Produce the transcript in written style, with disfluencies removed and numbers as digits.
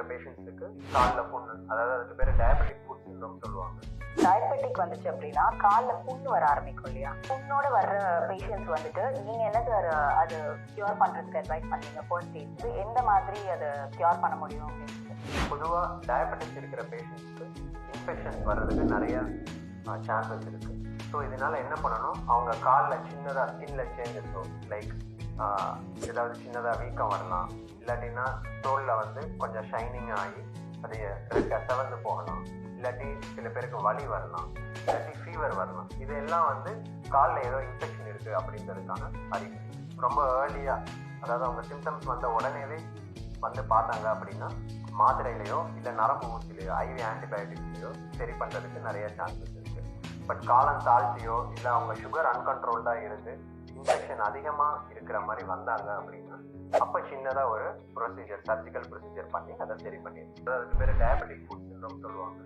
இருக்கிற பேஷண்ட்ஸுக்கு காலில் புண்ணு, அதாவது அதுக்கு பேர் டயபெட்டிக் ஃபுட் சிண்ட்ரோம் சொல்லுவாங்க. டயபெட்டிக் வந்துச்சு அப்படின்னா காலில் புண்ணு வர ஆரம்பிக்கும் இல்லையா? புண்ணோட வர்ற பேஷண்ட்ஸ் வந்துட்டு நீங்க என்ன சார் அது கியூர் பண்றதுக்கு அட்வைஸ் பண்ணீங்க? ஃபர்ஸ்ட் ஸ்டேஜ் எந்த மாதிரி அதை கியூர் பண்ண முடியும் அப்படின்னு? பொதுவாக டயபெட்டிக் இருக்கிற பேஷண்ட்ஸ்க்கு இன்ஃபெக்ஷன்ஸ் வர்றதுக்கு நிறைய சான்சஸ் இருக்குது. ஸோ இதனால் என்ன பண்ணணும், அவங்க காலில் சின்னதாக ஸ்கின்ல சேஞ்சஸோ லைக் ஏதாவது சின்னதாக வீக்கம் வரலாம், இல்லாட்டினா தோலில் வந்து கொஞ்சம் ஷைனிங் ஆகி அது ரெட்டாக செவந்து போகலாம், இல்லாட்டி சில பேருக்கு வலி வரலாம், இல்லாட்டி ஃபீவர் வரலாம். இதெல்லாம் வந்து காலில் ஏதோ இன்ஃபெக்ஷன் இருக்குது அப்படின்றதுக்கான அறிகுறி. ரொம்ப ஏர்லியாக, அதாவது அவங்க சிம்டம்ஸ் வந்த உடனேவே வந்து பார்த்தாங்க அப்படின்னா மாத்திரையிலையோ இல்லை நரம்பு ஊசிலையோ ஐவி ஆன்டிபயோட்டிக்ஸ்லையோ சரி பண்ணுறதுக்கு நிறைய சான்சஸ் இருக்குது. பட் காலம் தாழ்த்தியோ இல்லை அவங்க சுகர் அன்கண்ட்ரோல்டாக இருந்து இன்ஃபெக்ஷன் அதிகமாக இருக்கிற மாதிரி வந்தாங்க அப்படின்னா அப்போ சின்னதாக ஒரு ப்ரொசீஜர், சர்ஜிக்கல் ப்ரொசீஜர் பண்ணி அதை சரி பண்ணிடுது. அதுக்கு பேர் டயபெட்டிக் ஃபுட் சிண்ட்ரோம் சொல்லுவாங்க.